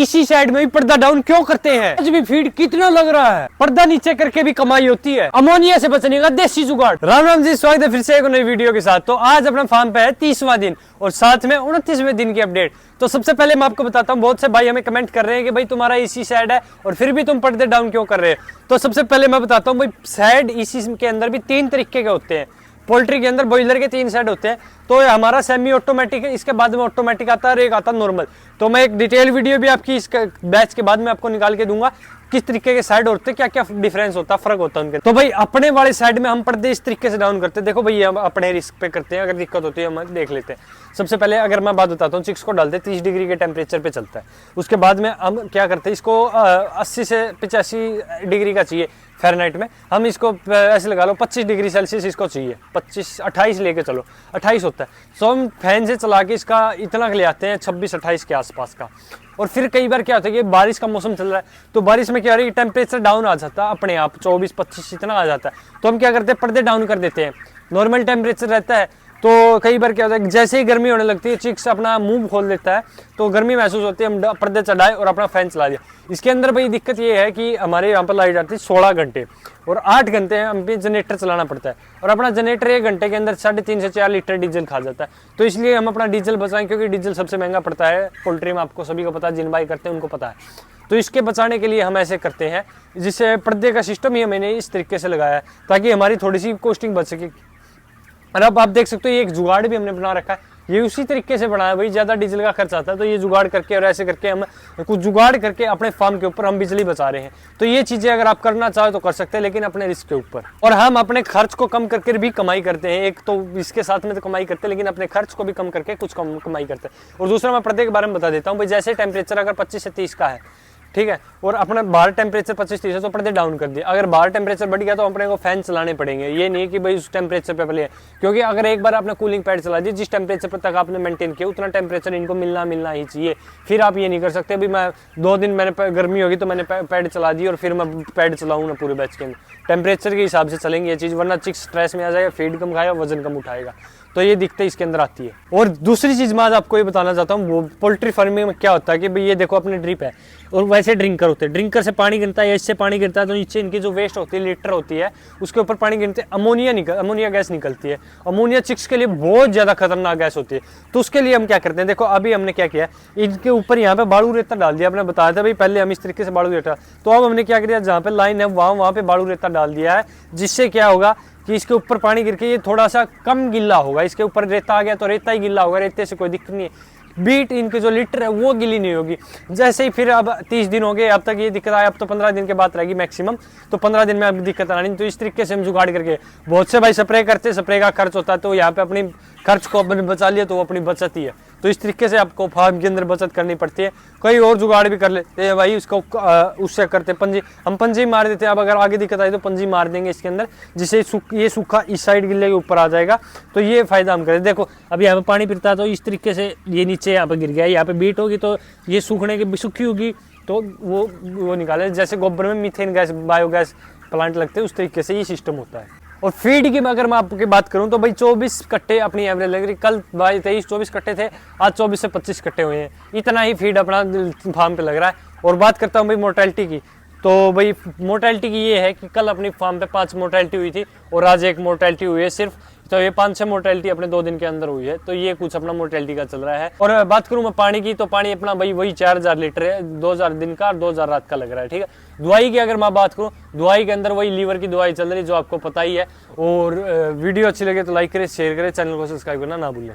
इसी साइड में भी पर्दा डाउन क्यों करते हैं? आज भी फीड कितना लग रहा है, पर्दा नीचे करके भी कमाई होती है। अमोनिया से बचने का देसी जुगाड़। राम राम जी, स्वागत है फिर से एक नई वीडियो के साथ। तो आज अपना फार्म पे है 30वां दिन और साथ में 29वें दिन की अपडेट। तो सबसे पहले मैं आपको बताता हूँ, बहुत से भाई हमें कमेंट कर रहे हैं कि भाई तुम्हारा इसी साइड है और फिर भी तुम पर्दे डाउन क्यों कर रहे हो। तो सबसे पहले मैं बताता हूँ भाई, साइड इसी के अंदर भी 3 तरीके के होते हैं। पोल्ट्री के अंदर बॉयलर के 3 साइड होते हैं। तो हमारा सेमी ऑटोमेटिक है, इसके बाद में ऑटोमेटिक आता है और एक आता है नॉर्मल। तो मैं एक डिटेल वीडियो भी आपकी इस बैच के बाद में आपको निकाल के दूंगा, किस तरीके के साइड होते हैं, क्या क्या डिफरेंस होता है, फर्क होता है उनके। तो भाई अपने वाले साइड में हम पर्दे इस तरीके से डाउन करते हैं। देखो भाई, हम अपने रिस्क पे करते हैं, अगर दिक्कत होती है हम देख लेते हैं। सबसे पहले अगर मैं बात बताता हूँ, चिक्स को डालते 30 डिग्री के टेम्परेचर पे चलता है। उसके बाद में हम क्या करते हैं, इसको 80 से 85 डिग्री का चाहिए फ़ारेनहाइट में। हम इसको ऐसे लगा लो 25 डिग्री सेल्सियस इसको चाहिए, 28 लेके चलो, 28 होता है। सो हम फैन से चला के इसका इतना ले आते हैं 26-28 के आसपास का। और फिर कई बार क्या होता है कि बारिश का मौसम चल रहा है, तो बारिश में क्या हो रहा है, टेम्परेचर डाउन आ जाता है अपने आप, 24-25 इतना आ जाता है। तो हम क्या करते हैं, पर्दे डाउन कर देते हैं। नॉर्मल टेम्परेचर रहता है, तो कई बार क्या होता है, जैसे ही गर्मी होने लगती है चिक्स अपना मुंह खोल देता है, तो गर्मी महसूस होती है, हम पर्दे चढ़ाए और अपना फैन चला दिया। इसके अंदर भाई दिक्कत ये है कि हमारे यहाँ पर लाइट आती है 16 घंटे और 8 घंटे हम भी जनरेटर चलाना पड़ता है। और अपना जनरेटर 1 घंटे के अंदर 3.5 से 4 लीटर डीजल खा जाता है। तो इसलिए हम अपना डीजल बचाएं, क्योंकि डीजल सबसे महंगा पड़ता है पोल्ट्री में, आपको सभी को पता है, जिन भाई करते हैं उनको पता है। तो इसके बचाने के लिए हम ऐसे करते हैं, जिससे पर्दे का सिस्टम ही मैंने इस तरीके से लगाया है ताकि हमारी थोड़ी सी कॉस्टिंग बच सके। और अब आप देख सकते हो, ये एक जुगाड़ भी हमने बना रखा है, ये उसी तरीके से बनाया भाई, ज्यादा डीजल का खर्च आता है, तो ये जुगाड़ करके और ऐसे करके हम कुछ जुगाड़ करके अपने फार्म के ऊपर हम बिजली बचा रहे हैं। तो ये चीजें अगर आप करना चाहो तो कर सकते हैं, लेकिन अपने रिस्क के ऊपर। और हम अपने खर्च को कम करके भी कमाई करते हैं। एक तो इसके साथ में तो कमाई करते हैं, लेकिन अपने खर्च को भी कम करके कुछ कम कमाई करते हैं। और दूसरा मैं पर्दे के बारे में बता देता हूँ भाई, जैसे टेम्परेचर अगर 25 से 30 का है, ठीक है, और अपना बाहर टेम्परेचर 25-30 है, तो पर्दे डाउन कर दिए। अगर बाहर टेम्परेचर बढ़ गया तो अपने को फैन चलाने पड़ेंगे। ये नहीं कि भाई उस टेम्परेचर पे पहले, क्योंकि अगर एक बार आपने कूलिंग पैड चला दी, जिस टेम्परेचर पर तक आपने मेंटेन किया उतना टेम्परेचर इनको मिलना ही चाहिए। फिर आप ये नहीं कर सकते, अभी मैं 2 दिन मैंने गर्मी होगी तो मैंने पैड चला दी और फिर मैं पैड चलाऊँ ना पूरे बैच के अंदर। टेम्परेचर के हिसाब से चलेंगे ये चीज़, वरना चिक्स स्ट्रेस में आ जाएगा, फीड कम खाएगा, वजन कम उठाएगा। तो ये दिक्कत इसके अंदर आती है। और दूसरी चीज़ मैं आज आपको ये बताना चाहता हूँ, वो पोल्ट्री फार्मिंग में क्या होता है कि भाई ये देखो अपने ड्रिप है और वैसे ड्रिंकर होते हैं, ड्रिंकर से पानी गिरता है, इससे पानी गिरता है, तो नीचे इनकी जो वेस्ट होती है, लीटर होती है, उसके ऊपर पानी गिरते हैं, अमोनिया गैस निकलती है। अमोनिया चिक्स के लिए बहुत ज़्यादा खतरनाक गैस होती है। तो उसके लिए हम क्या करते हैं, देखो अभी हमने क्या किया, इनके ऊपर यहाँ पे बालू रेता डाल दिया। आपने बताया था भाई पहले हम इस तरीके से बालू रेता, तो अब हमने क्या किया, जहाँ पे लाइन है वहाँ पे बालू रेता डाल दिया है, जिससे क्या होगा कि इसके ऊपर पानी गिर के ये थोड़ा सा कम गिल्ला होगा। इसके ऊपर रेता आ गया तो रेता ही गिल्ला होगा, रेते से कोई दिक्कत नहीं है। बीट इनके जो लीटर है वो गिली नहीं होगी। जैसे ही फिर अब 30 दिन हो गए, अब तक ये दिक्कत आई, अब तो 15 दिन के बाद रहेगी मैक्सिमम, तो 15 दिन में अब दिक्कत आनी। तो इस तरीके से हम जुगाड़ करके, बहुत से भाई स्प्रे करते, स्प्रे का खर्च होता है, तो यहाँ पे अपनी खर्च को अपने बचा लिया तो वो अपनी बचत ही है। तो इस तरीके से आपको फार्म के अंदर बचत करनी पड़ती है। कई और जुगाड़ भी कर लेते हैं भाई, उसको उससे करते पंजी, हम पंजी मार देते हैं। अब अगर आगे दिक्कत आई तो पंजी मार देंगे इसके अंदर, जिससे ये सूखा इस साइड गिल्ले के ऊपर आ जाएगा। तो ये फायदा हम करें। देखो अभी यहाँ पे पानी पिरता है, तो इस तरीके से ये नीचे यहाँ पे गिर गया, यहाँ पे बीट होगी तो ये सूखने की सूखी होगी तो वो निकाले। जैसे गोबर में मीथेन गैस, बायोगैस प्लांट लगते हैं, उस तरीके से ये सिस्टम होता है। और फीड की अगर मैं आपकी बात करूं तो भाई 24 कट्टे अपनी एवरेज लग रही। कल भाई 23-24 कट्टे थे, आज 24 से 25 कट्टे हुए हैं। इतना ही फीड अपना फार्म पे लग रहा है। और बात करता हूं भाई मोर्टेलिटी की, तो भाई मोर्टेलिटी की ये है कि कल अपनी फार्म पे 5 मोर्टेलिटी हुई थी और आज 1 मोर्टेलिटी हुई है सिर्फ। तो ये 5-6 मोर्टेलिटी अपने 2 दिन के अंदर हुई है। तो ये कुछ अपना मोर्टेलिटी का चल रहा है। और बात करूं मैं पानी की, तो पानी अपना भाई वही 4000 लीटर है, 2000 दिन का और 2000 रात का लग रहा है, ठीक है। दवाई की अगर मैं बात करूं, दवाई के अंदर वही लीवर की दवाई चल रही है, जो आपको पता ही है। और वीडियो अच्छी लगे तो लाइक करें, शेयर करें, चैनल को सब्सक्राइब करना ना भूलें।